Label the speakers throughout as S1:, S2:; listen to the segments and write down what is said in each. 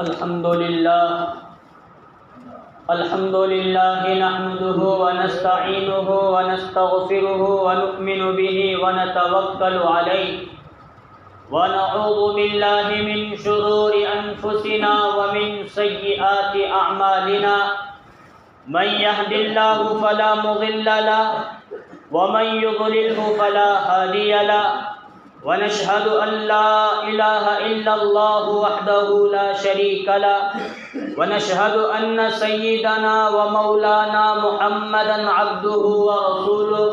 S1: الحمد لله نحمده ونستعينه ونستغفره ونؤمن به ونتوكل عليه ونعوذ بالله من شرور أنفسنا ومن سيئات أعمالنا من يهد الله فلا مضل له ومن يضلله فلا هادي له ونشهد أن لا إله إلا الله وحده لا شريك له ونشهد أن سيدنا ومولانا محمدا عبده ورسوله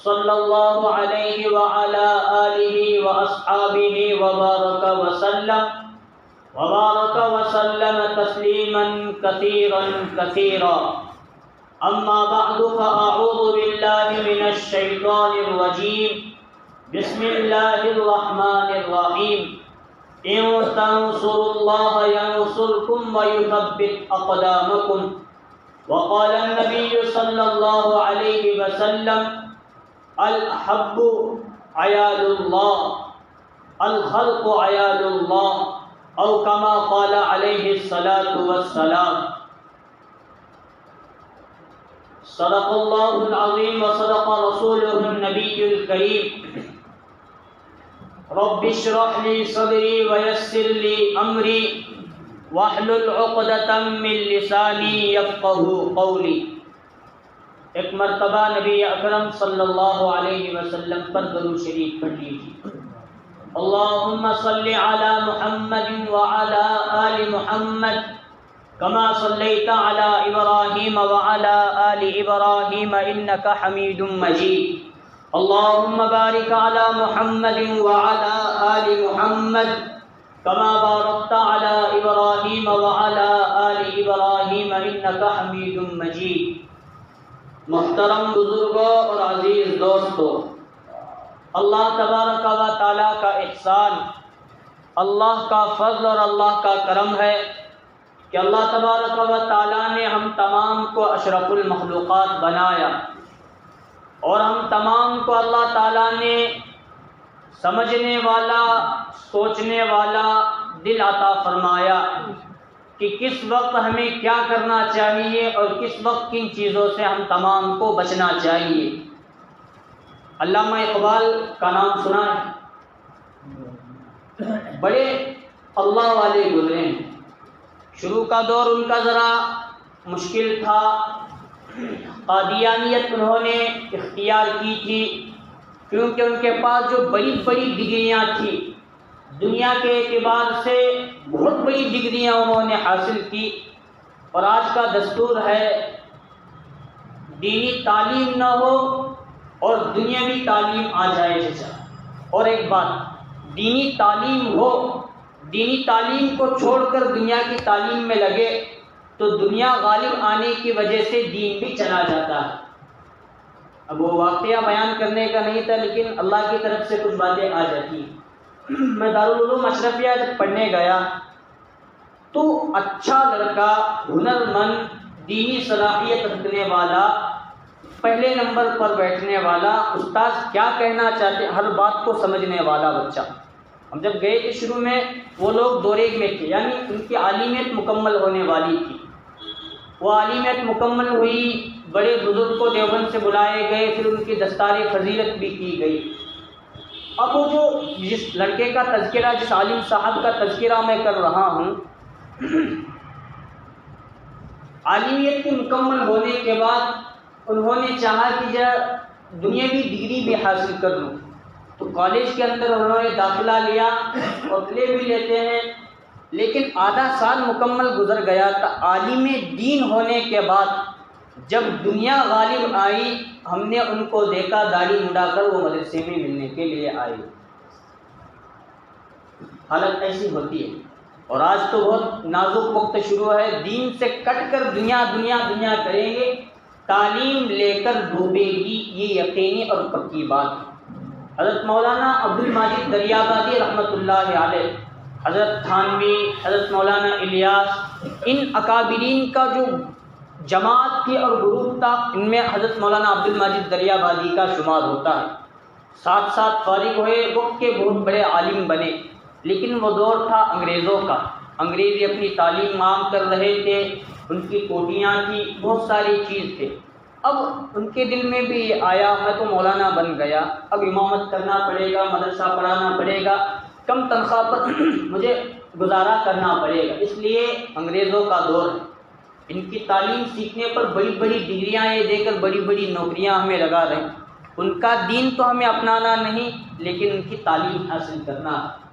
S1: صلى الله عليه وعلى آله وأصحابه وبارك وسلم تسليما كثيرا كثيرا. أما بعد فأعوذ بالله من الشيطان الرجيم. بسم الله الرحمن الرحيم. إن تنصروا الله ينصركم ويثبت أقدامكم. وقال النبي صلى الله عليه وسلم الأحب عيال الله الخلق عيال الله أو كما قال عليه الصلاة والسلام. صدق الله العظيم وصدق رسوله النبي الكريم. رب اشرح لي صدري ويسر لي أمري واحلل عقدة من لساني يفقه قولي. ایک مرتبہ نبی اکرم صلی اللہ علیہ وسلم پر درود شریف پڑھ لیجیے. اللہم صل علی محمد وعلی آل محمد کما صلیت علی ابراہیم وعلی آل ابراہیم انک حمید مجید. اللہم بارک علی محمد وعلی آل محمد کما بارکت علی ابراہیم وعلی آل ابراہیم انک حمید مجید. محترم بزرگوں اور عزیز دوستوں، اللہ تبارک و تعالیٰ کا احسان، اللہ کا فضل اور اللہ کا کرم ہے کہ اللہ تبارک و تعالیٰ نے ہم تمام کو اشرف المخلوقات بنایا اور ہم تمام کو اللہ تعالیٰ نے سمجھنے والا، سوچنے والا دل عطا فرمایا کہ کس وقت ہمیں کیا کرنا چاہیے اور کس وقت کن چیزوں سے ہم تمام کو بچنا چاہیے. علامہ اقبال کا نام سنا ہے، بڑے اللہ والے گزرے ہیں. شروع کا دور ان کا ذرا مشکل تھا. قادیانیت انہوں نے اختیار کی تھی کیونکہ ان کے پاس جو بڑی بڑی ڈگریاں تھیں، دنیا کے اعتبار سے بہت بڑی ڈگریاں انہوں نے حاصل کی. اور آج کا دستور ہے دینی تعلیم نہ ہو اور دنیاوی تعلیم آ جائے. اور ایک بات، دینی تعلیم ہو، دینی تعلیم کو چھوڑ کر دنیا کی تعلیم میں لگے تو دنیا غالب آنے کی وجہ سے دین بھی چلا جاتا ہے. اب وہ واقعہ بیان کرنے کا نہیں تھا لیکن اللہ کی طرف سے کچھ باتیں آ جاتی ہیں. میں دارالعلوم اشرفیہ جب پڑھنے گیا تو اچھا لڑکا، ہنرمند، دینی صلاحیت رکھنے والا، پہلے نمبر پر بیٹھنے والا، استاد کیا کہنا چاہتے ہر بات کو سمجھنے والا بچہ. ہم جب گئے تھے شروع میں وہ لوگ دورے میں تھے، یعنی ان کی عالمیت مکمل ہونے والی تھی. وہ عالمیت مکمل ہوئی، بڑے بزرگ کو دیوبند سے بلائے گئے، پھر ان کی دستار فضیلت بھی کی گئی. اب وہ جو جس لڑکے کا تذکرہ، جس عالم صاحب کا تذکرہ میں کر رہا ہوں، عالمیت کی مکمل ہونے کے بعد انہوں نے چاہا کہ دنیاوی ڈگری بھی حاصل کر لوں تو کالج کے اندر انہوں نے داخلہ لیا اور لے بھی لیتے ہیں. لیکن آدھا سال مکمل گزر گیا تھا. عالم دین ہونے کے بعد جب دنیا غالب آئی ہم نے ان کو دیکھا داڑھی مڈا کر وہ مدرسے میں ملنے کے لیے آئے. حالت ایسی ہوتی ہے. اور آج تو بہت نازک وقت شروع ہے، دین سے کٹ کر دنیا دنیا دنیا کریں گے، تعلیم لے کر ڈوبے گی، یہ یقینی اور پکی بات ہے. حضرت مولانا عبدالماجد دریابادی رحمۃ اللہ علیہ، حضرت تھانوی، حضرت مولانا الیاس، ان اکابرین کا جو جماعت کی اور گروپ تھا، ان میں حضرت مولانا عبدالماجد دریابادی کا شمار ہوتا ہے. ساتھ ساتھ فارغ ہوئے، وقت کے بہت بڑے عالم بنے. لیکن وہ دور تھا انگریزوں کا. انگریزی اپنی تعلیم عام کر رہے تھے، ان کی کوٹیاں تھیں، بہت ساری چیز تھے۔ اب ان کے دل میں بھی یہ آیا میں تو مولانا بن گیا، اب امامت کرنا پڑے گا، مدرسہ پڑھانا پڑے گا، کم تنخواہ پر مجھے گزارا کرنا پڑے گا۔ اس لیے انگریزوں کا دور ہے، ان کی تعلیم سیکھنے پر بڑی بڑی ڈگریاں یہ دے کر بڑی بڑی نوکریاں ہمیں لگا رہے ہیں۔ ان کا دین تو ہمیں اپنانا نہیں، لیکن ان کی تعلیم حاصل کرنا ہے۔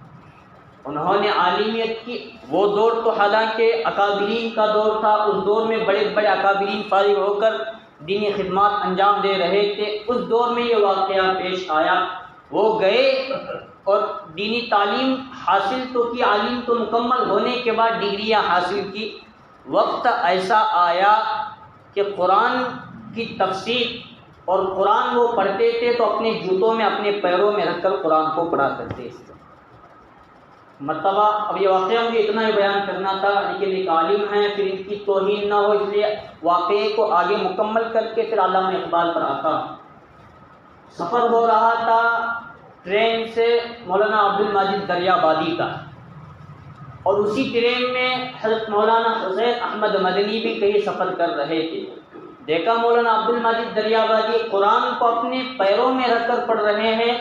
S1: انہوں نے عالمیت کی، وہ دور تو حالانکہ اکابرین کا دور تھا، اس دور میں بڑے بڑے اکابرین فارغ ہو کر دینی خدمات انجام دے رہے تھے۔ اس دور میں یہ واقعہ پیش آیا، وہ گئے اور دینی تعلیم حاصل تو کی، عالم تو مکمل ہونے کے بعد ڈگریاں حاصل کی۔ وقت ایسا آیا کہ قرآن کی تفسیر اور قرآن وہ پڑھتے تھے تو اپنے جوتوں میں اپنے پیروں میں رکھ کر قرآن کو پڑھا کرتے تھے۔ مرتبہ اب یہ واقعہ مجھے اتنا ہی بیان کرنا تھا، لیکن ایک عالم ہیں، پھر ان کی توہین نہ ہو اس لیے واقعے کو آگے مکمل کر کے پھر علامہ اقبال پر آتا ہوں۔ سفر ہو رہا تھا ٹرین سے مولانا عبدالمجید دریابادی کا، اور اسی ٹرین میں حضرت مولانا حسین احمد مدنی بھی کہیں سفر کر رہے تھے۔ دیکھا مولانا عبدالمجید دریابادی قرآن کو اپنے پیروں میں رکھ کر پڑھ رہے ہیں،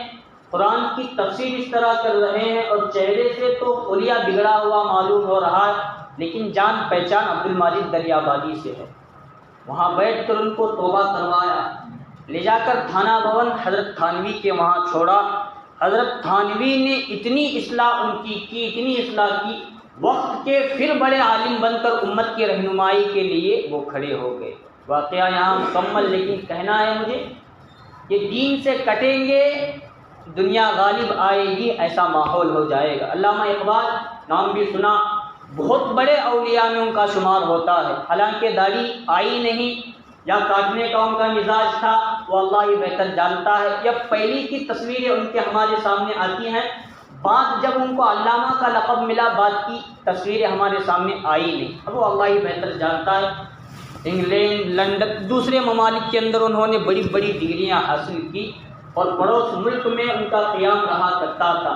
S1: قرآن کی تفسیر اس طرح کر رہے ہیں، اور چہرے سے تو خلیہ بگڑا ہوا معلوم ہو رہا ہے، لیکن جان پہچان عبدالمجید دریابادی سے ہے۔ وہاں بیٹھ کر ان کو توبہ کروایا، لے جا کر تھانہ بھون حضرت تھانوی کے وہاں چھوڑا۔ حضرت تھانوی نے اتنی اصلاح ان کی اتنی اصلاح کی، وقت کے پھر بڑے عالم بن کر امت کی رہنمائی کے لیے وہ کھڑے ہو گئے۔ واقعہ یہاں مکمل، لیکن کہنا ہے مجھے کہ دین سے کٹیں گے دنیا غالب آئے گی، ایسا ماحول ہو جائے گا۔ علامہ اقبال نام بھی سنا، بہت بڑے اولیاء میں ان کا شمار ہوتا ہے، حالانکہ داڑھی آئی نہیں یا کاٹنے کا ان کا مزاج تھا، وہ اللہ ہی بہتر جانتا ہے۔ یا پہلی کی تصویریں ان کے ہمارے سامنے آتی ہیں، بعد جب ان کو علامہ کا لقب ملا، بعد کی تصویریں ہمارے سامنے آئی نہیں، اب وہ اللہ ہی بہتر جانتا ہے۔ انگلینڈ، لندن، دوسرے ممالک کے اندر انہوں نے بڑی بڑی ڈگریاں حاصل کی، اور پڑوس ملک میں ان کا قیام رہا کرتا تھا۔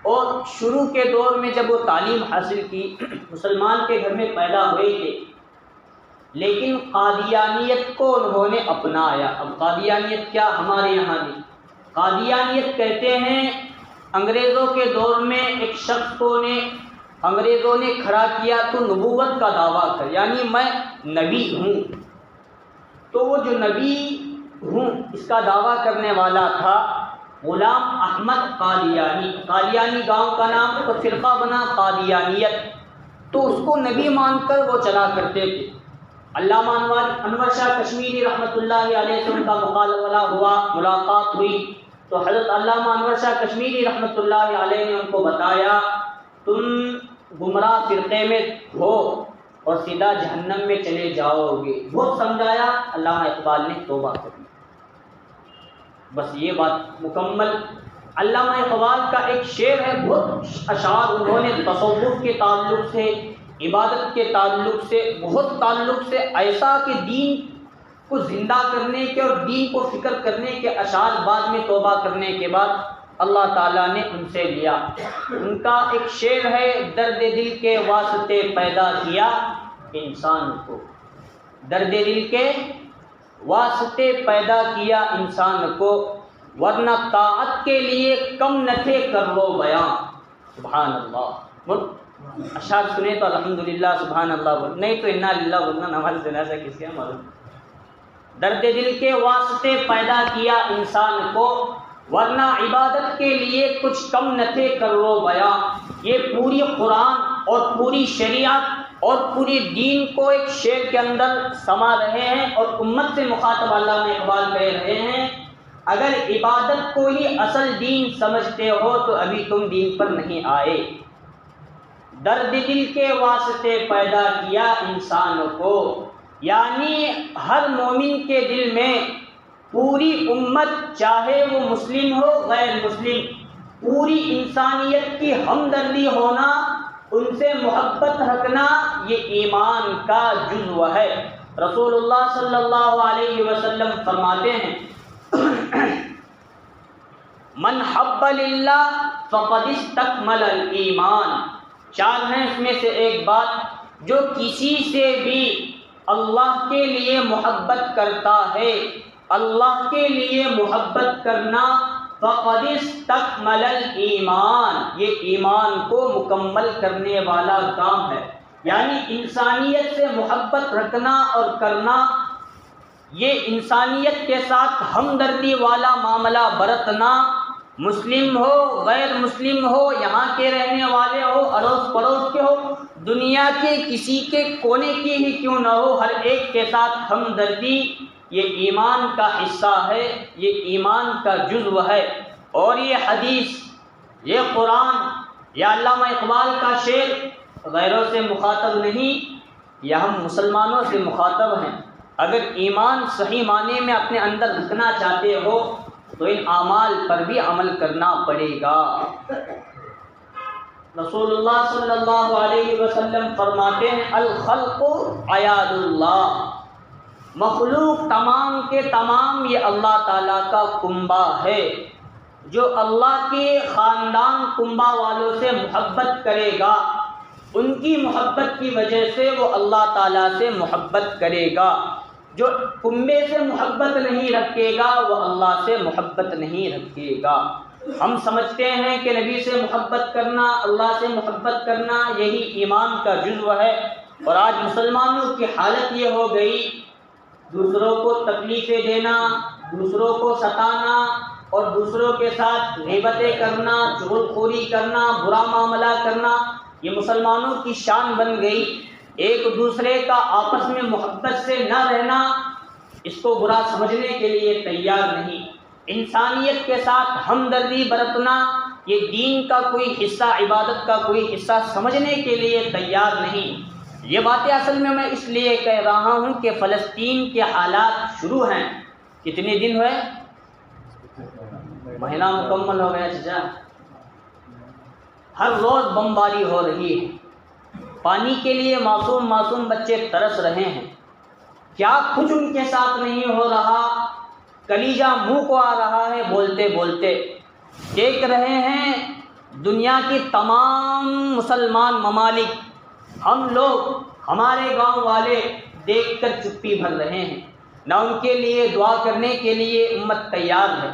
S1: اور شروع کے دور میں جب وہ تعلیم حاصل کی، مسلمان کے گھر میں پیدا ہوئے تھے، لیکن قادیانیت کو انہوں نے اپنایا۔ اب قادیانیت کیا ہمارے یہاں بھی قادیانیت کہتے ہیں۔ انگریزوں کے دور میں ایک شخص کو انگریزوں نے کھڑا کیا تو نبوت کا دعویٰ کر، یعنی میں نبی ہوں، تو وہ جو نبی ہوں اس کا دعویٰ کرنے والا تھا غلام احمد قادیانی۔ قادیانی گاؤں کا نام، تو فرقہ بنا قادیانیت، تو اس کو نبی مان کر وہ چلا کرتے تھے۔ علامہ انور شاہ کشمیری رحمۃ اللہ علیہ سے ان کا مقابلہ ہوا، ملاقات ہوئی، تو حضرت علامہ انور شاہ کشمیری رحمۃ اللہ علیہ نے ان کو بتایا تم گمراہ فرقے میں ہو اور سیدھا جہنم میں چلے جاؤ گے۔ بہت سمجھایا، علامہ اقبال نے توبہ کر دی۔ بس یہ بات مکمل۔ علامہ اقبال کا ایک شعر ہے، بہت اشعار انہوں نے تصوف کے تعلق سے، عبادت کے تعلق سے، بہت تعلق سے، ایسا کہ دین کو زندہ کرنے کے اور دین کو فکر کرنے کے اشعار بعد میں توبہ کرنے کے بعد اللہ تعالیٰ نے ان سے لیا۔ ان کا ایک شعر ہے، درد دل کے واسطے پیدا کیا انسان کو، درد دل کے واسطے پیدا کیا انسان کو، ورنہ طاعت کے لیے کم نہ تھے کر لو بیاں۔ سبحان اللہ۔ اشعار سنے تو الحمدللہ سبحان اللہ بول، نہیں تو انا للہ بولنا، نماز جنازہ کس کے معلوم۔ درد دل کے واسطے پیدا کیا انسان کو، ورنہ عبادت کے لیے کچھ کم نہ تھے کر لو بیاں۔ یہ پوری قرآن اور پوری شریعت اور پوری دین کو ایک شعر کے اندر سما رہے ہیں، اور امت سے مخاطب علامہ اقبال کہہ رہے ہیں اگر عبادت کو ہی اصل دین سمجھتے ہو تو ابھی تم دین پر نہیں آئے۔ درد دل کے واسطے پیدا کیا انسان کو، یعنی ہر مومن کے دل میں پوری امت، چاہے وہ مسلم ہو غیر مسلم، پوری انسانیت کی ہمدردی ہونا، ان سے محبت رکھنا، یہ ایمان کا جزو ہے۔ رسول اللہ صلی اللہ علیہ وسلم فرماتے ہیں من حب للہ فقد استکمل الایمان، 4 ہیں، اس میں سے ایک بات، جو کسی سے بھی اللہ کے لیے محبت کرتا ہے، اللہ کے لیے محبت کرنا فقد استکمل الایمان، یہ ایمان کو مکمل کرنے والا کام ہے۔ یعنی انسانیت سے محبت رکھنا اور کرنا، یہ انسانیت کے ساتھ ہمدردی والا معاملہ برتنا، مسلم ہو غیر مسلم ہو، یہاں کے رہنے والے ہو اڑوس پڑوس کے ہو، دنیا کے کسی کے کونے کی ہی کیوں نہ ہو، ہر ایک کے ساتھ ہمدردی یہ ایمان کا حصہ ہے، یہ ایمان کا جزو ہے۔ اور یہ حدیث، یہ قرآن، یہ علامہ اقبال کا شعر غیروں سے مخاطب نہیں، یہ ہم مسلمانوں سے مخاطب ہیں۔ اگر ایمان صحیح معنی میں اپنے اندر رکھنا چاہتے ہو تو ان اعمال پر بھی عمل کرنا پڑے گا۔ رسول اللہ صلی اللہ علیہ وسلم فرماتے ہیں الخلق عیال اللہ، مخلوق تمام کے تمام یہ اللہ تعالیٰ کا کنبہ ہے۔ جو اللہ کے خاندان کنبہ والوں سے محبت کرے گا، ان کی محبت کی وجہ سے وہ اللہ تعالیٰ سے محبت کرے گا۔ جو کنبے سے محبت نہیں رکھے گا وہ اللہ سے محبت نہیں رکھے گا۔ ہم سمجھتے ہیں کہ نبی سے محبت کرنا، اللہ سے محبت کرنا یہی ایمان کا جزو ہے، اور آج مسلمانوں کی حالت یہ ہو گئی، دوسروں کو تکلیفیں دینا، دوسروں کو ستانا اور دوسروں کے ساتھ غیبتیں کرنا، چغل خوری کرنا، برا معاملہ کرنا، یہ مسلمانوں کی شان بن گئی۔ ایک دوسرے کا آپس میں محبت سے نہ رہنا، اس کو برا سمجھنے کے لیے تیار نہیں۔ انسانیت کے ساتھ ہمدردی برتنا یہ دین کا کوئی حصہ، عبادت کا کوئی حصہ سمجھنے کے لیے تیار نہیں۔ یہ باتیں اصل میں اس لیے کہہ رہا ہوں کہ فلسطین کے حالات شروع ہیں۔ کتنے دن ہوئے؟ مہینہ مکمل ہو گیا چچا۔ ہر روز بمباری ہو رہی ہے، پانی کے لیے معصوم بچے ترس رہے ہیں۔ کیا کچھ ان کے ساتھ نہیں ہو رہا، کلیجہ منہ کو آ رہا ہے بولتے بولتے۔ دیکھ رہے ہیں دنیا کی تمام مسلمان ممالک، ہم لوگ، ہمارے گاؤں والے دیکھ کر چپی بھر رہے ہیں۔ نہ ان کے لیے دعا کرنے کے لیے امت تیار ہے،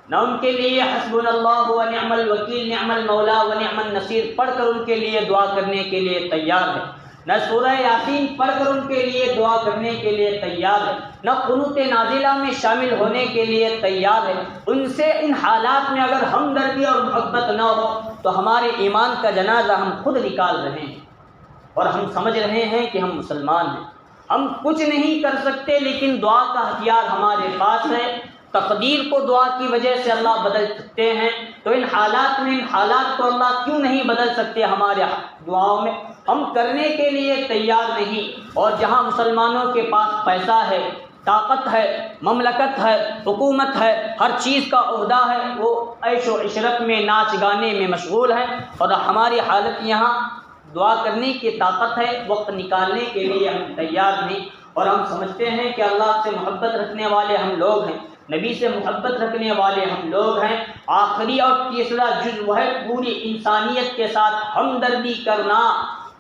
S1: نہ ان کے لیے حسبنا اللہ و نعم الوکیل، نعم المولا و نعم النصیر پڑھ کر ان کے لیے دعا کرنے کے لیے تیار ہے، نہ سورہ یاسین پڑھ کر ان کے لیے دعا کرنے کے لیے تیار ہے، نہ قنوت نازلہ میں شامل ہونے کے لیے تیار ہے۔ ان سے ان حالات میں اگر ہمدردی اور محبت نہ ہو تو ہمارے ایمان کا جنازہ ہم خود نکال رہے ہیں، اور ہم سمجھ رہے ہیں کہ ہم مسلمان ہیں۔ ہم کچھ نہیں کر سکتے، لیکن دعا کا ہتھیار ہمارے پاس ہے۔ تقدیر کو دعا کی وجہ سے اللہ بدل سکتے ہیں، تو ان حالات میں ان حالات کو اللہ کیوں نہیں بدل سکتے ہمارے دعاؤں میں؟ ہم کرنے کے لیے تیار نہیں۔ اور جہاں مسلمانوں کے پاس پیسہ ہے، طاقت ہے، مملکت ہے، حکومت ہے، ہر چیز کا عہدہ ہے، وہ عیش و عشرت میں، ناچ گانے میں مشغول ہیں، اور ہماری حالت یہاں دعا کرنے کی طاقت ہے، وقت نکالنے کے لیے ہم تیار نہیں۔ اور ہم سمجھتے ہیں کہ اللہ سے محبت رکھنے والے ہم لوگ ہیں، نبی سے محبت رکھنے والے ہم لوگ ہیں۔ آخری اور تیسرا جزو ہے پوری انسانیت کے ساتھ ہمدردی کرنا،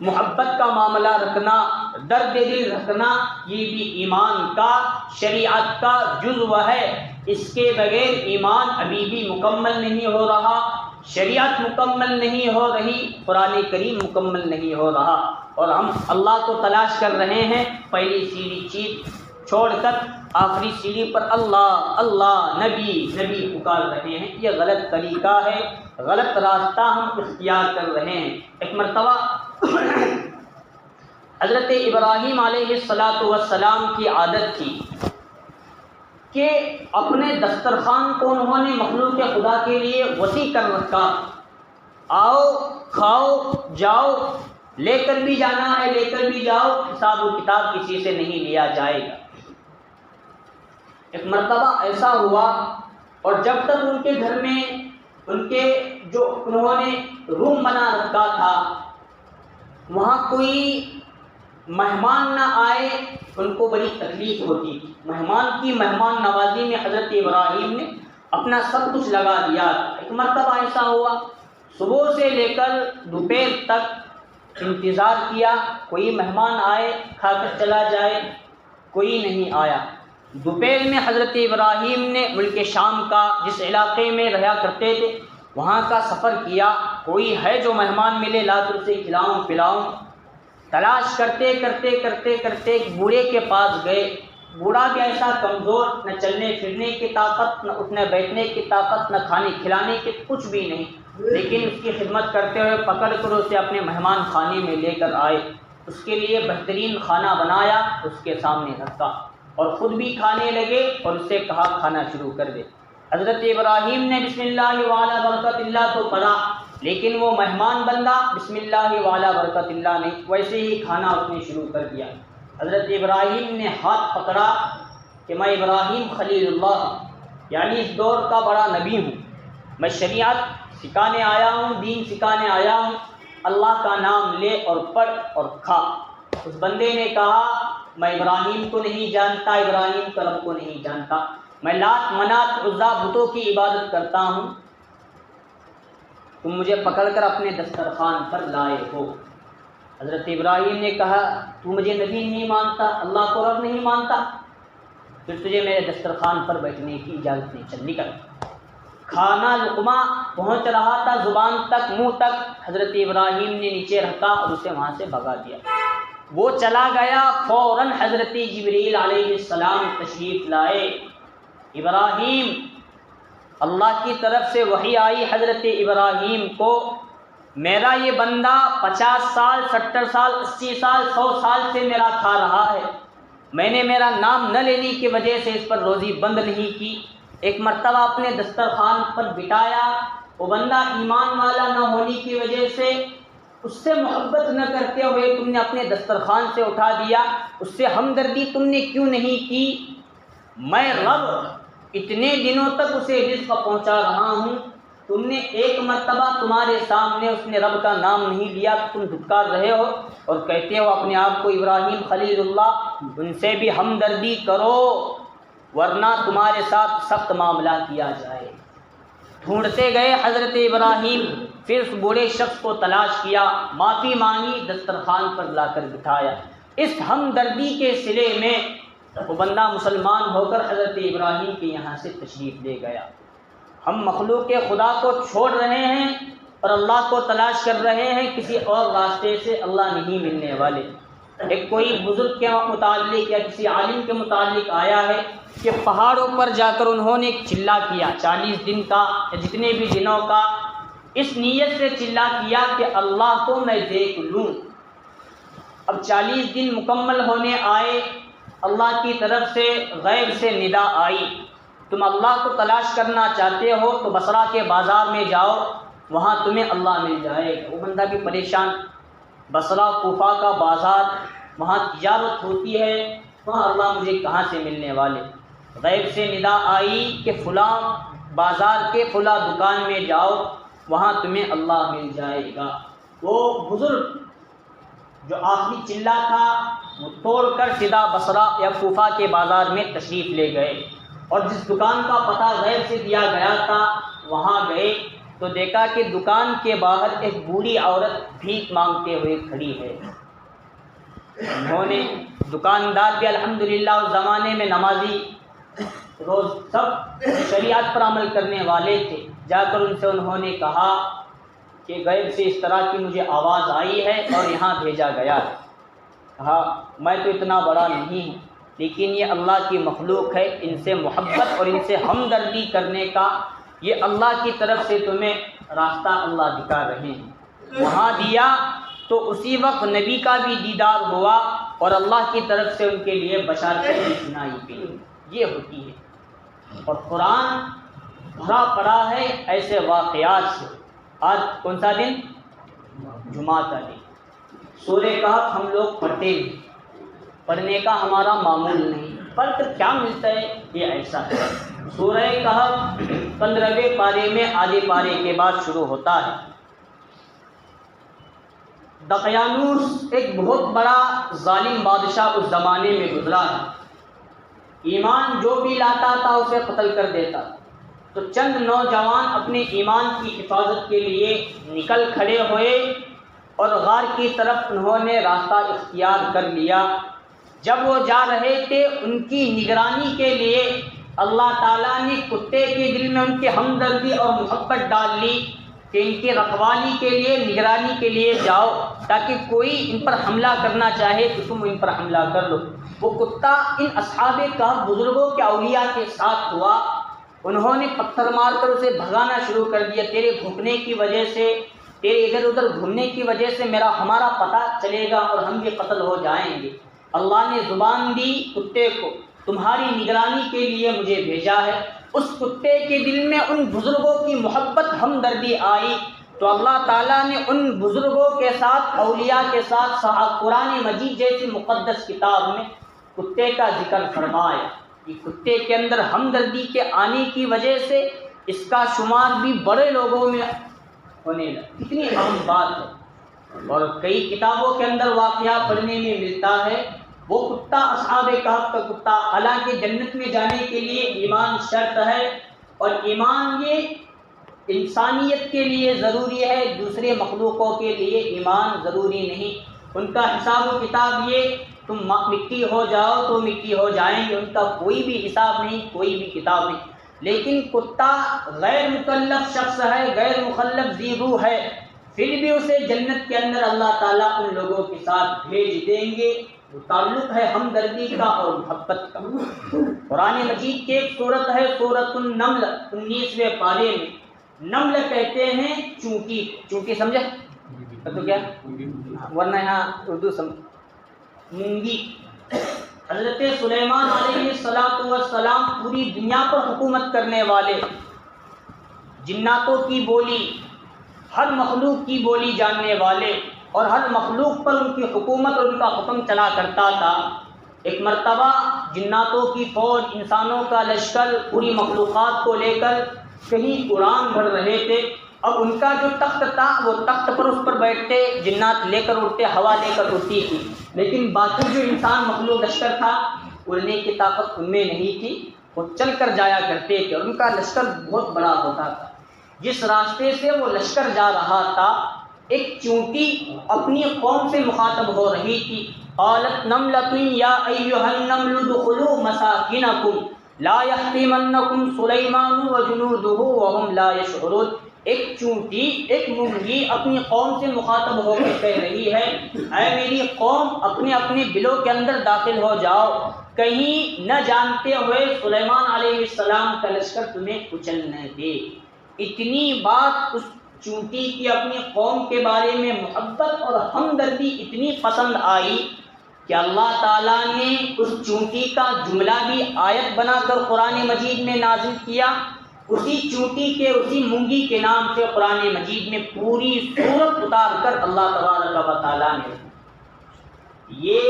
S1: محبت کا معاملہ رکھنا، درد دل رکھنا، یہ بھی ایمان کا، شریعت کا جزو ہے۔ اس کے بغیر ایمان ابھی بھی مکمل نہیں ہو رہا، شریعت مکمل نہیں ہو رہی، قرآن کریم مکمل نہیں ہو رہا، اور ہم اللہ کو تلاش کر رہے ہیں پہلی سیڑھی چیز چھوڑ کر آخری سیڑھی پر اللہ اللہ نبی نبی پکار رہے ہیں۔ یہ غلط طریقہ ہے، غلط راستہ ہم اختیار کر رہے ہیں۔ ایک مرتبہ حضرت ابراہیم علیہ السلام کی عادت تھی کہ اپنے دسترخوان کو انہوں نے مخلوق خدا کے لیے وسیع کر رکھا۔ آؤ کھاؤ جاؤ، لے کر بھی جانا ہے لے کر بھی جاؤ، حساب و کتاب کسی سے نہیں لیا جائے گا۔ ایک مرتبہ ایسا ہوا، اور جب تک ان کے گھر میں ان کے جو انہوں نے روم بنا رکھا تھا وہاں کوئی مہمان نہ آئے ان کو بڑی تکلیف ہوتی تھی۔ مہمان کی مہمان نوازی میں حضرت ابراہیم نے اپنا سب کچھ لگا دیا۔ ایک مرتبہ ایسا ہوا، صبح سے لے کر دوپہر تک انتظار کیا کوئی مہمان آئے کھا کر چلا جائے، کوئی نہیں آیا۔ دوپہر میں حضرت ابراہیم نے ملک شام کا، جس علاقے میں رہا کرتے تھے، وہاں کا سفر کیا، کوئی ہے جو مہمان ملے لا کر اسے کھلاؤں پلاؤں۔ تلاش کرتے کرتے کرتے کرتے ایک بوڑھے کے پاس گئے۔ بوڑھا بھی ایسا کمزور، نہ چلنے پھرنے کی طاقت، نہ اٹھنے بیٹھنے کی طاقت، نہ کھانے کھلانے کی، کچھ بھی نہیں، لیکن اس کی خدمت کرتے ہوئے پکڑ کر اسے اپنے مہمان خانے میں لے کر آئے۔ اس کے لیے بہترین کھانا بنایا، اس کے سامنے رکھا، اور خود بھی کھانے لگے اور اس سے کہا کھانا شروع کر دے۔ حضرت ابراہیم نے بسم اللہ وعلی برکت اللہ تو پڑھا، لیکن وہ مہمان بندہ بسم اللہ وعلی برکت اللہ نہیں، ویسے ہی کھانا اس نے شروع کر دیا۔ حضرت ابراہیم نے ہاتھ پکڑا کہ میں ابراہیم خلیل اللہ ہوں، یعنی اس دور کا بڑا نبی ہوں، میں شریعت سکھانے آیا ہوں، دین سکھانے آیا ہوں، اللہ کا نام لے اور پڑھ اور کھا۔ اس بندے نے کہا میں ابراہیم کو نہیں جانتا، ابراہیم کا رب کو نہیں جانتا، میں لات منات عزا بتوں کی عبادت کرتا ہوں، تم مجھے پکڑ کر اپنے دسترخوان پر لائے ہو۔ حضرت ابراہیم نے کہا تو مجھے نبی نہیں مانتا، اللہ کو رب نہیں مانتا، پھر تجھے میرے دسترخوان پر بیٹھنے کی اجازت نہیں، چل نکل۔ کھانا لقمہ پہنچ رہا تھا زبان تک، منہ تک، حضرت ابراہیم نے نیچے رکھا اور اسے وہاں سے بھگا دیا۔ وہ چلا گیا، فوراً حضرت جبریل علیہ السلام تشریف لائے۔ ابراہیم، اللہ کی طرف سے وحی آئی حضرت ابراہیم کو، میرا یہ بندہ 50 سال 70 سال 80 سال 100 سال سے میرا کھا رہا ہے، میں نے میرا نام نہ لینے کی وجہ سے اس پر روزی بند نہیں کی، ایک مرتبہ اپنے دسترخوان پر بٹھایا، وہ بندہ ایمان والا نہ ہونے کی وجہ سے اس سے محبت نہ کرتے ہوئے تم نے اپنے دسترخوان سے اٹھا دیا، اس سے ہمدردی تم نے کیوں نہیں کی؟ میں رب اتنے دنوں تک اسے رزق پہنچا رہا ہوں، تم نے ایک مرتبہ تمہارے سامنے اس نے رب کا نام نہیں لیا، تم دھتکار رہے ہو اور کہتے ہو اپنے آپ کو ابراہیم خلیل اللہ، ان سے بھی ہمدردی کرو ورنہ تمہارے ساتھ سخت معاملہ کیا جائے۔ ڈھونڈتے گئے حضرت ابراہیم، پھر اس بوڑھے شخص کو تلاش کیا، معافی مانگی، دسترخوان پر لا کر بٹھایا۔ اس ہمدردی کے صلے میں وہ بندہ مسلمان ہو کر حضرت ابراہیم کے یہاں سے تشریف لے گیا۔ ہم مخلوق خدا کو چھوڑ رہے ہیں اور اللہ کو تلاش کر رہے ہیں، کسی اور راستے سے اللہ نہیں ملنے والے۔ ایک کوئی بزرگ کے متعلق یا کسی عالم کے متعلق آیا ہے کہ پہاڑوں پر جا کر انہوں نے ایک چلہ کیا 40 دن کا یا جتنے بھی دنوں کا، اس نیت سے چلہ کیا کہ اللہ کو میں دیکھ لوں۔ اب 40 دن مکمل ہونے آئے، اللہ کی طرف سے غیب سے ندا آئی، تم اللہ کو تلاش کرنا چاہتے ہو تو بصرہ کے بازار میں جاؤ، وہاں تمہیں اللہ مل جائے گا۔ وہ بندہ بھی پریشان، بصرہ کوفہ کا بازار، وہاں تجارت ہوتی ہے، وہاں اللہ مجھے کہاں سے ملنے والے؟ غیب سے ندا آئی کہ فلاں بازار کے فلاں دکان میں جاؤ، وہاں تمہیں اللہ مل جائے گا۔ وہ بزرگ جو آخری چلہ تھا وہ توڑ کر سیدھا بصرہ یا کوفہ کے بازار میں تشریف لے گئے، اور جس دکان کا پتہ غیب سے دیا گیا تھا وہاں گئے تو دیکھا کہ دکان کے باہر ایک بوڑھی عورت بھیک مانگتے ہوئے کھڑی ہے۔ انہوں نے، دکاندار بھی الحمدللہ اس زمانے میں نمازی، روز سب شریعت پر عمل کرنے والے تھے، جا کر ان سے انہوں نے کہا کہ غیب سے اس طرح کی مجھے آواز آئی ہے اور یہاں بھیجا گیا ہے۔ کہا میں تو اتنا بڑا نہیں ہوں، لیکن یہ اللہ کی مخلوق ہے، ان سے محبت اور ان سے ہمدردی کرنے کا یہ اللہ کی طرف سے تمہیں راستہ اللہ دکھا رہے ہیں۔ وہاں دیا تو اسی وقت نبی کا بھی دیدار ہوا اور اللہ کی طرف سے ان کے لیے بشارت سنائی گئی۔ یہ ہوتی ہے، اور قرآن بھرا پڑا ہے ایسے واقعات سے۔ آج کون سا دن؟ جمعہ کا دن۔ سورہ کہف ہم لوگ پڑھتے ہیں، پڑھنے کا ہمارا معمول نہیں، پڑھ کر کیا ملتا ہے؟ یہ ایسا ہے۔ سورہ کہف 15ویں پارے میں آدھے پارے کے بعد شروع ہوتا ہے۔ دقیانوس ایک بہت بڑا ظالم بادشاہ اس زمانے میں گزرا ہے، ایمان جو بھی لاتا تھا اسے قتل کر دیتا، تو چند نوجوان اپنے ایمان کی حفاظت کے لیے نکل کھڑے ہوئے اور غار کی طرف انہوں نے راستہ اختیار کر لیا۔ جب وہ جا رہے تھے ان کی نگرانی کے لیے اللہ تعالیٰ نے کتے کے دل میں ان کی ہمدردی اور محبت ڈال لی کہ ان کی رکھوالی کے لیے، نگرانی کے لیے جاؤ، تاکہ کوئی ان پر حملہ کرنا چاہے تو تم ان پر حملہ کر لو۔ وہ کتا ان اصحاب کہف بزرگوں کے اولیاء کے ساتھ ہوا، انہوں نے پتھر مار کر اسے بھگانا شروع کر دیا۔ تیرے بھوکنے کی وجہ سے، تیرے ادھر ادھر گھومنے کی وجہ سے ہمارا پتہ چلے گا اور ہم بھی قتل ہو جائیں گے۔ اللہ نے زبان دی کتے کو، تمہاری نگرانی کے لیے مجھے بھیجا ہے۔ اس کتے کے دل میں ان بزرگوں کی محبت ہمدردی آئی تو اللہ تعالیٰ نے ان بزرگوں کے ساتھ، اولیاء کے ساتھ قرآن مجید جیسی مقدس کتاب میں کتے کا ذکر فرمایا۔ یہ کتے کے اندر ہمدردی کے آنے کی وجہ سے اس کا شمار بھی بڑے لوگوں میں ہونے لگا۔ کتنی اہم بات ہے، اور کئی کتابوں کے اندر واقعہ پڑھنے میں ملتا ہے۔ وہ کتا اصحاب کہف کا کتا، حالانکہ جنت میں جانے کے لیے ایمان شرط ہے، اور ایمان یہ انسانیت کے لیے ضروری ہے، دوسرے مخلوقوں کے لیے ایمان ضروری نہیں۔ ان کا حساب و کتاب یہ، تم مٹی ہو جاؤ تو مٹی ہو جائیں گے، ان کا کوئی بھی حساب نہیں، کوئی بھی کتاب نہیں۔ لیکن کتا غیر مکلف شخص ہے، غیر مخلف ذی روح ہے، پھر بھی اسے جنت کے اندر اللہ تعالیٰ ان لوگوں کے ساتھ بھیج دیں گے۔ وہ تعلق ہے ہمدردی کا اور محبت کا۔ قرآن مجید کی ایک صورت ہے سورۃ النمل، 19ویں پارے میں۔ نمل کہتے ہیں چونٹی، چونٹی سمجھے تو کیا، ورنہ یہاں اردو سمجھ، مونگی۔ حضرت سلیمان علیہ السلام پوری دنیا پر حکومت کرنے والے، جناتوں کی بولی، ہر مخلوق کی بولی جاننے والے، اور ہر مخلوق پر ان کی حکومت اور ان کا حکم چلا کرتا تھا۔ ایک مرتبہ جناتوں کی فوج، انسانوں کا لشکر پوری مخلوقات کو لے کر کہیں اڑان بھر رہے تھے۔ اب ان کا جو تخت تھا وہ تخت پر اس پر بیٹھتے، جنات لے کر اڑتے، ہوا لے کر اڑتی تھی، لیکن باقی جو انسان مخلوق لشکر تھا اڑنے کی طاقت ان میں نہیں تھی، وہ چل کر جایا کرتے تھے، اور ان کا لشکر بہت بڑا ہوتا تھا۔ جس راستے سے وہ لشکر جا رہا تھا، ایک چونٹی اپنی قوم سے مخاطب ہو رہی تھی۔ قالت نملۃ یا ایھا النمل ادخلوا مساکنکم لا یحطمنکم سلیمان وجنودہ وہم لا یشعرون۔ ایک چونٹی، ایک مونگی اپنی قوم سے مخاطب ہو کر کہہ رہی ہے، اے میری قوم، اپنے اپنے بلوں کے اندر داخل ہو جاؤ، کہیں نہ جانتے ہوئے سلیمان علیہ السلام کا لشکر تمہیں کچل نہ دے۔ اتنی بات اس چونٹی کی اپنی قوم کے بارے میں محبت اور ہمدردی اتنی پسند آئی کہ اللہ تعالیٰ نے اس چونٹی کا جملہ بھی آیت بنا کر قرآن مجید میں نازل کیا۔ اسی چونٹی کے، اسی مونگی کے نام سے قرآن مجید میں پوری سورت اتار کر اللہ تبارک و تعالیٰ نے، یہ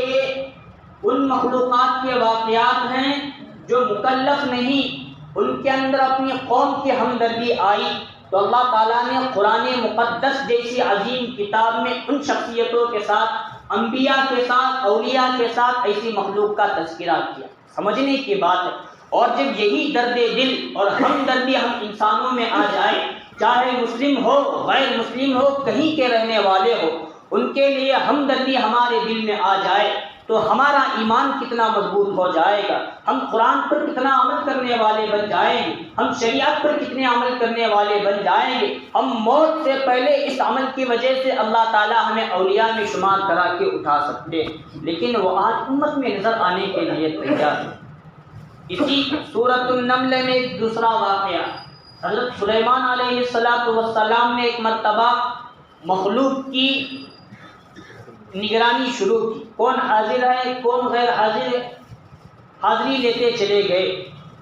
S1: ان مخلوقات کے واقعات ہیں جو مکلف نہیں، ان کے اندر اپنی قوم کی ہمدردی آئی تو اللہ تعالیٰ نے قرآن مقدس جیسی عظیم کتاب میں ان شخصیتوں کے ساتھ، انبیاء کے ساتھ، اولیاء کے ساتھ ایسی مخلوق کا تذکرہ کیا۔ سمجھنے کی بات ہے۔ اور جب یہی درد دل اور ہمدردی ہم انسانوں میں آ جائے، چاہے مسلم ہو، غیر مسلم ہو، کہیں کے رہنے والے ہو، ان کے لیے ہمدردی ہمارے دل میں آ جائے تو ہمارا ایمان کتنا مضبوط ہو جائے گا، ہم قرآن پر کتنا عمل کرنے والے بن جائیں گے، ہم شریعت پر کتنے عمل کرنے والے بن جائیں گے۔ ہم موت سے پہلے اس عمل کی وجہ سے اللہ تعالیٰ ہمیں اولیاء میں شمار کرا کے اٹھا سکتے ہیں، لیکن وہ آج امت میں نظر آنے کے لیے تیار ہے۔ اسی سورۃ النمل میں ایک دوسرا واقعہ، حضرت سلیمان علیہ السلام نے ایک مرتبہ مخلوق کی نگرانی شروع کی، کون حاضر ہے کون غیر حاضر ہے، حاضری لیتے چلے گئے۔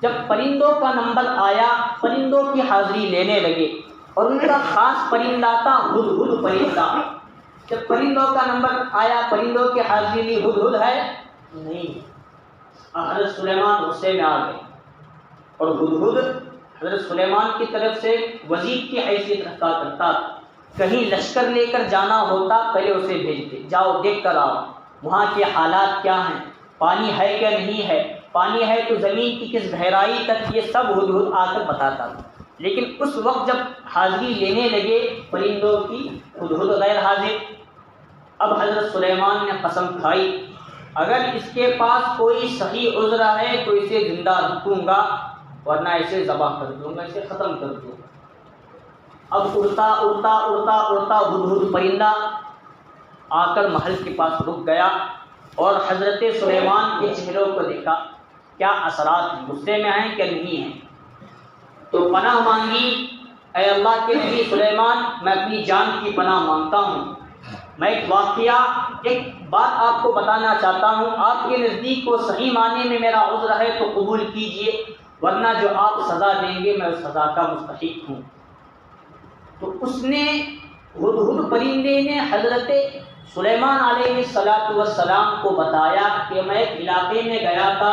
S1: جب پرندوں کا نمبر آیا، پرندوں کی حاضری لینے لگے، اور ان کا خاص پرندہ تھا ہدہد پرندہ۔ جب پرندوں کا نمبر آیا، پرندوں کی حاضری لی، ہدہد ہے نہیں، حضرت سلیمان غصے میں آ گئے، اور ہدہد حضرت سلیمان کی طرف سے وزیر کی حیثیت رکھا کرتا تھا، کہیں لشکر لے کر جانا ہوتا پہلے اسے بھیجتے، جاؤ دیکھ کر آؤ وہاں کے حالات کیا ہیں، پانی ہے کیا نہیں ہے، پانی ہے تو زمین کی کس گہرائی تک، یہ سب ہدہد آ کر بتاتا تھا۔ لیکن اس وقت جب حاضری لینے لگے پرندوں کی، ہدہد غیر حاضر، اب حضرت سلیمان نے قسم کھائی اگر اس کے پاس کوئی صحیح عذر ہے تو اسے زندہ رکھوں گا ورنہ اسے ذبح کر دوں گا، اسے ختم کر دوں گا۔ اب اڑتا اڑتا اڑتا اڑتا ہدہد پرندہ آ کر محل کے پاس رک گیا اور حضرت سلیمان کے چہروں کو دیکھا، کیا اثرات ہیں، غصے میں ہیں کہ نہیں ہیں، تو پناہ مانگی، اے اللہ کے نبی سلیمان میں اپنی جان کی پناہ مانگتا ہوں، میں ایک واقعہ ایک بات آپ کو بتانا چاہتا ہوں، آپ کے نزدیک کو صحیح معنی میں میرا عذر ہے تو قبول کیجئے ورنہ جو آپ سزا دیں گے میں اس سزا کا مستحق ہوں۔ تو اس نے ہدہد پرندے نے حضرت سلیمان علیہ السلام کو بتایا کہ میں ایک علاقے میں گیا تھا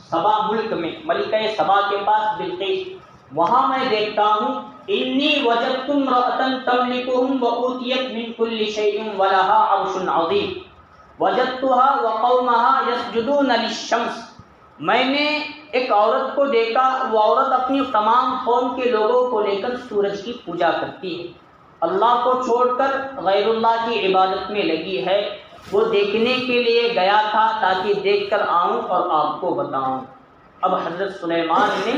S1: سبا ملک میں، ملکہ سبا کے پاس بلقیس، وہاں میں دیکھتا ہوں انی وجدت امرأة تملکہم وأوتیت من کل شیء ولها عرش عظیم وجدتها وقومها یسجدون للشمس، میں نے ایک عورت کو دیکھا، وہ عورت اپنی تمام قوم کے لوگوں کو لے کر سورج کی پوجا کرتی ہے، اللہ کو چھوڑ کر غیر اللہ کی عبادت میں لگی ہے، وہ دیکھنے کے لیے گیا تھا تاکہ دیکھ کر آؤں اور آپ کو بتاؤں۔ اب حضرت سلیمان نے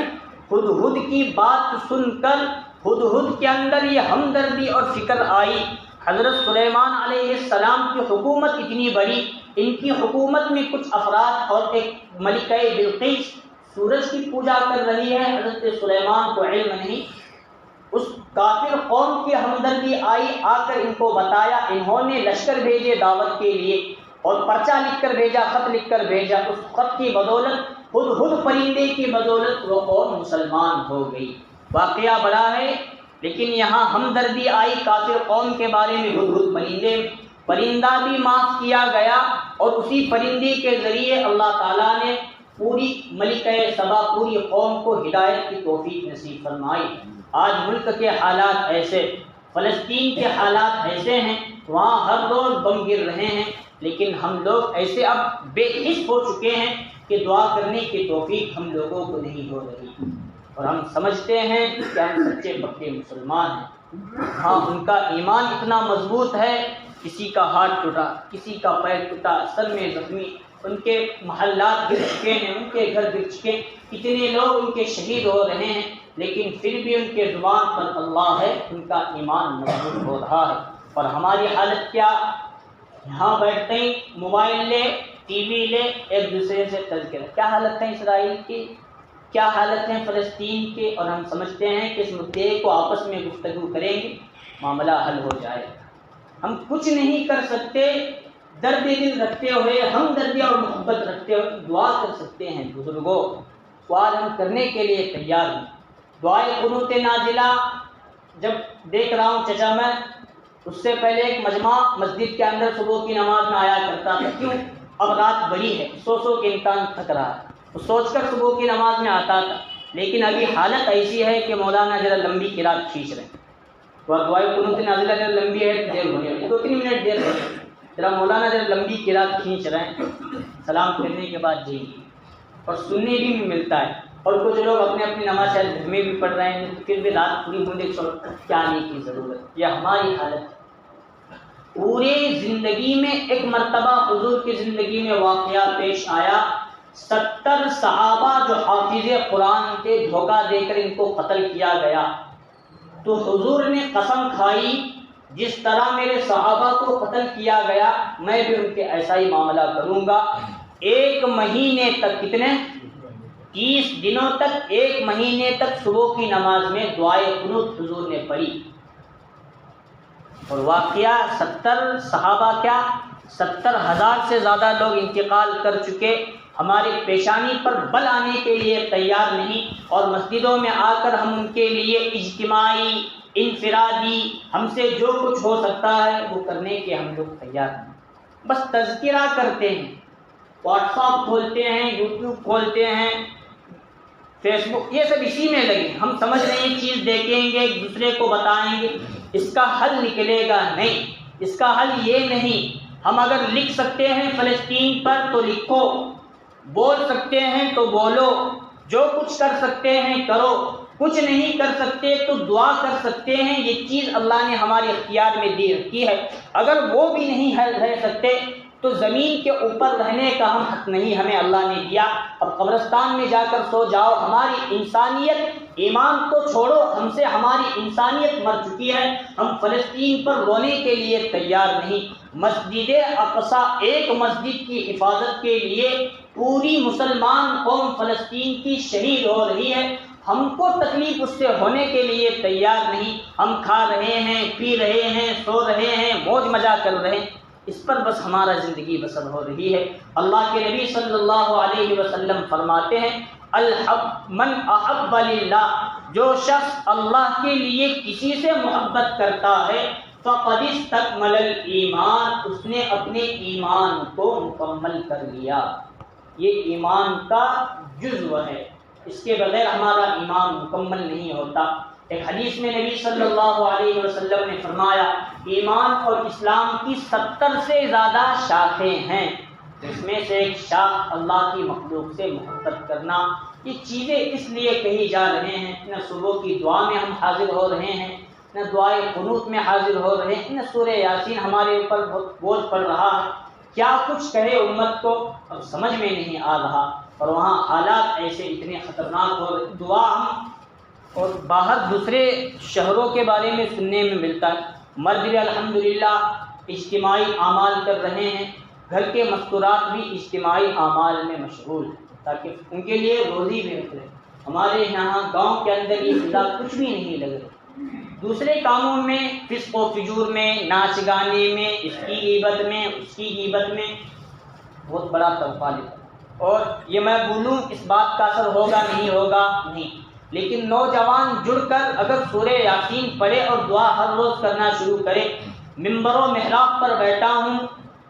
S1: ہدہد کی بات سن کر ہدہد کے اندر یہ ہمدردی اور فکر آئی، حضرت سلیمان علیہ السلام کی حکومت اتنی بڑی، ان کی حکومت میں کچھ افراد اور ایک ملکہ بلقیس سورج کی پوجا کر رہی ہے، حضرت سلیمان کو علم نہیں، اس کافر قوم کی ہمدردی آئی، آ کر ان کو بتایا، انہوں نے لشکر بھیجے دعوت کے لیے اور پرچہ لکھ کر بھیجا، خط لکھ کر بھیجا، اس خط کی بدولت ہدہد پرندے کی بدولت وہ قوم مسلمان ہو گئی۔ واقعہ بڑا ہے لیکن یہاں ہمدردی آئی کافر قوم کے بارے میں، ہدہد پرندہ بھی معاف کیا گیا اور اسی پرندے کے ذریعے اللہ تعالیٰ نے پوری ملکہ سبا پوری قوم کو ہدایت کی توفیق نصیب فرمائی۔ آج ملک کے حالات ایسے، فلسطین کے حالات ایسے ہیں، وہاں ہر روز بم گر رہے ہیں، لیکن ہم لوگ ایسے اب بے حس ہو چکے ہیں کہ دعا کرنے کی توفیق ہم لوگوں کو نہیں ہو رہی، اور ہم سمجھتے ہیں کہ ہم سچے پکے مسلمان ہیں۔ ہاں ان کا ایمان اتنا مضبوط ہے، کسی کا ہاتھ ٹوٹا، کسی کا پیر ٹوٹا، سر میں زخمی، ان کے محلات گر چکے ہیں، ان کے گھر گر چکے، کتنے لوگ ان کے شہید ہو رہے ہیں، لیکن پھر بھی ان کے زبان پر اللہ ہے، ان کا ایمان مضبوط ہو رہا ہے۔ اور ہماری حالت کیا؟ یہاں بیٹھتے ہی موبائل لے، ٹی وی لے، ایک دوسرے سے تذکرہ، کیا حالت ہے اسرائیل کی، کیا حالت ہے فلسطین کے، اور ہم سمجھتے ہیں کہ اس مدعے کو آپس میں گفتگو کریں گے معاملہ حل ہو جائے گا۔ ہم کچھ نہیں کر سکتے، درد دل رکھتے ہوئے، ہمدردی اور محبت رکھتے ہوئے دعا کر سکتے ہیں بزرگوں، تو آج ہم کرنے کے لیے تیار ہیں۔ دعائے قنوت نازلہ جب دیکھ رہا ہوں چچا میں، اس سے پہلے ایک مجمع مسجد کے اندر صبح کی نماز میں آیا کرتا تھا، کیوں؟ اب رات بڑی ہے، سو کے انسان تھک رہا ہے، وہ سوچ کر صبح کی نماز میں آتا تھا، لیکن ابھی حالت ایسی ہے کہ مولانا ذرا لمبی قرات کھینچ رہے ہیں، تو دعائے قنوت نازلہ ذرا لمبی ہے، دیر ہونے والی، 2-3 منٹ دیر ہونے والی، ذرا مولانا ذرا لمبی قرات کھینچ رہے ہیں، سلام کرنے کے بعد جائیے، اور سننے بھی ملتا ہے، اور کچھ لوگ اپنے اپنی نماز شاید گھر میں بھی پڑھ رہے ہیں، پھر بھی رات پوری ہونے کیا آنے کی ضرورت، یہ ہماری حالت ہے۔ پوری زندگی میں ایک مرتبہ حضور کی زندگی میں واقعہ پیش آیا، 70 صحابہ جو حافظ قرآن کے دھوکہ دے کر ان کو قتل کیا گیا، تو حضور نے قسم کھائی جس طرح میرے صحابہ کو قتل کیا گیا میں بھی ان کے ایسا ہی معاملہ کروں گا۔ 1 مہینے تک، کتنے؟ 30 دنوں تک، 1 مہینے تک صبح کی نماز میں دعائے قنوت حضور نے پڑھی، اور واقعہ 70 صحابہ کیا 70,000 سے زیادہ لوگ انتقال کر چکے، ہماری پیشانی پر بل آنے کے لیے تیار نہیں، اور مسجدوں میں آ کر ہم ان کے لیے اجتماعی، انفرادی، ہم سے جو کچھ ہو سکتا ہے وہ کرنے کے ہم لوگ تیار ہیں۔ بس تذکرہ کرتے ہیں، واٹس ایپ کھولتے ہیں، یوٹیوب کھولتے ہیں، فیس بک، یہ سب اسی میں لگے، ہم سمجھ رہے ہیں چیز دیکھیں گے، ایک دوسرے کو بتائیں گے، اس کا حل نکلے گا نہیں، اس کا حل یہ نہیں۔ ہم اگر لکھ سکتے ہیں فلسطین پر تو لکھو، بول سکتے ہیں تو بولو، جو کچھ کر سکتے ہیں کرو، کچھ نہیں کر سکتے تو دعا کر سکتے ہیں، یہ چیز اللہ نے ہمارے اختیار میں دی رکھی ہے۔ اگر وہ بھی نہیں رہ سکتے تو زمین کے اوپر رہنے کا ہم حق نہیں ہمیں اللہ نے دیا۔ اب قبرستان میں جا کر سو جاؤ، ہماری انسانیت، ایمان تو چھوڑو، ہم سے ہماری انسانیت مر چکی ہے، ہم فلسطین پر رونے کے لیے تیار نہیں۔ مسجد اقصی، ایک مسجد کی حفاظت کے لیے پوری مسلمان قوم فلسطین کی شہید ہو رہی ہے، ہم کو تکلیف اس سے ہونے کے لیے تیار نہیں۔ ہم کھا رہے ہیں، پی رہے ہیں، سو رہے ہیں، موج مزہ کر رہے ہیں، اس پر بس ہمارا زندگی بسر ہو رہی ہے۔ اللہ کے نبی صلی اللہ علیہ وسلم فرماتے ہیں الحب من احب للہ، جو شخص اللہ کے لیے کسی سے محبت کرتا ہے فقد استکمل الایمان، اس نے اپنے ایمان کو مکمل کر لیا۔ یہ ایمان کا جزو ہے، اس کے بغیر ہمارا ایمان مکمل نہیں ہوتا۔ ایک حدیث میں نبی صلی اللہ علیہ وسلم نے فرمایا ایمان اور اسلام کی 70 سے زیادہ شاخیں ہیں، اس میں سے ایک شاخ اللہ کی مخلوق سے محبت کرنا۔ یہ چیزیں اس لیے کہی جا رہے ہیں، نہ صبح کی دعا میں ہم حاضر ہو رہے ہیں، نہ دعائے قنوت میں حاضر ہو رہے ہیں، نہ سورہ یاسین ہمارے اوپر بہت بوجھ پڑ رہا ہے، کیا کچھ کہے امت کو اب سمجھ میں نہیں آ رہا، اور وہاں حالات ایسے اتنے خطرناک ہو رہے۔ دعا ہم اور باہر دوسرے شہروں کے بارے میں سننے میں ملتا ہے، مرد بھی الحمدللہ اجتماعی اعمال کر رہے ہیں، گھر کے مستورات بھی اجتماعی اعمال میں مشغول ہیں تاکہ ان کے لیے روزی بھی نکلے۔ ہمارے یہاں گاؤں کے اندر یہ فضا کچھ بھی نہیں لگ رہی، دوسرے کاموں میں، فسق و فجور میں، ناچ گانے میں، اس کی غیبت میں، اس کی غیبت میں بہت بڑا طبقہ لیتا ہے۔ اور یہ میں بولوں اس بات کا اثر ہوگا نہیں ہوگا نہیں، لیکن نوجوان جڑ کر اگر سورہ یاسین پڑھے اور دعا ہر روز کرنا شروع کرے، ممبر و محراب پر بیٹھا ہوں،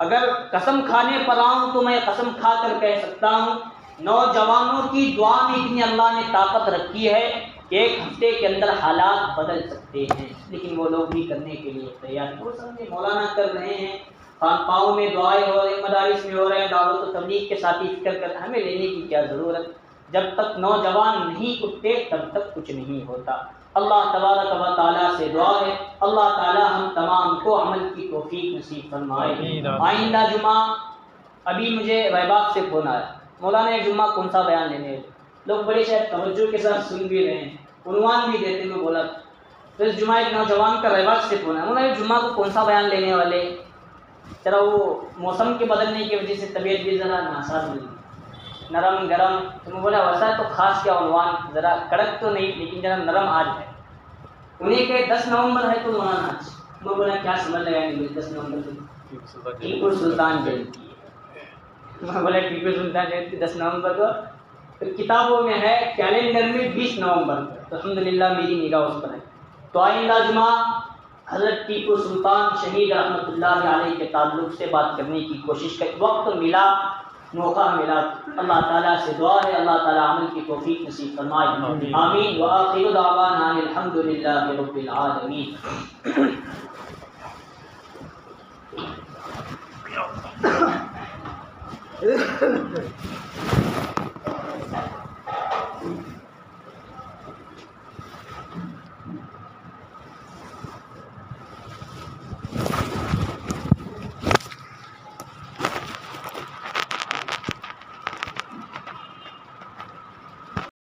S1: اگر قسم کھانے پر آؤں تو میں قسم کھا کر کہہ سکتا ہوں نوجوانوں کی دعا میں اتنی اللہ نے طاقت رکھی ہے کہ ایک ہفتے کے اندر حالات بدل سکتے ہیں، لیکن وہ لوگ بھی کرنے کے لیے تیار ہیں۔ وہ سمجھے مولانا کر رہے ہیں، خانقاہوں میں دعائیں ہو رہی ہیں، مدارس میں ہو رہے ہیں، دعوت و تبلیغ کے ساتھ ہی فکر کر ہمیں لینے کی کیا ضرورت؟ جب تک نوجوان نہیں اٹھتے تب تک کچھ نہیں ہوتا۔ اللہ تبارک و تعالیٰ سے دعا ہے اللہ تعالیٰ ہم تمام کو عمل کی توفیق نصیب فرمائے۔ آئندہ جمعہ ابھی مجھے رہبات سے فون آیا، مولانا یہ جمعہ کون سا بیان لینے ہیں؟ لوگ بڑے شاید توجہ کے ساتھ سن بھی رہے ہیں، عنوان بھی دیتے میں بولا تو اس جمعہ ایک نوجوان کا رہبات سے فون آیا، مولانا یہ جمعہ کو کون سا بیان لینے والے؟ ذرا وہ موسم کے بدلنے کی وجہ سے طبیعت بھی ذرا ناساز ہوئی، نرم گرم، تو میں بولا ویسا تو خاص کیا عنوان، ذرا کڑک تو نہیں لیکن ذرا نرم آج ہے۔ انہیں کہ 10 نومبر ہے تو مولانا آج، میں بولا کیا سمجھ لگائیں گے 10 نومبر کو ٹیپو سلطان جینتی ہے، میں بولا ٹیپو سلطان جینتی 10 نومبر کو، پھر کتابوں میں ہے کیلنڈر میں 20 نومبر کو، تو الحمدللہ میری نگاہ اس پر ہے۔ تو آئندہ جمعہ حضرت ٹیپو سلطان شہید رحمۃ اللہ علیہ کے تعلق سے بات کرنے کی کوشش کر، وقت ملا، موقع ملا، اللہ تعالیٰ سے دعا ہے اللہ تعالیٰ عمل کی توفیق نصیب فرمائے، آمین۔ وآخر دعوانا الحمدللہ رب العالمین۔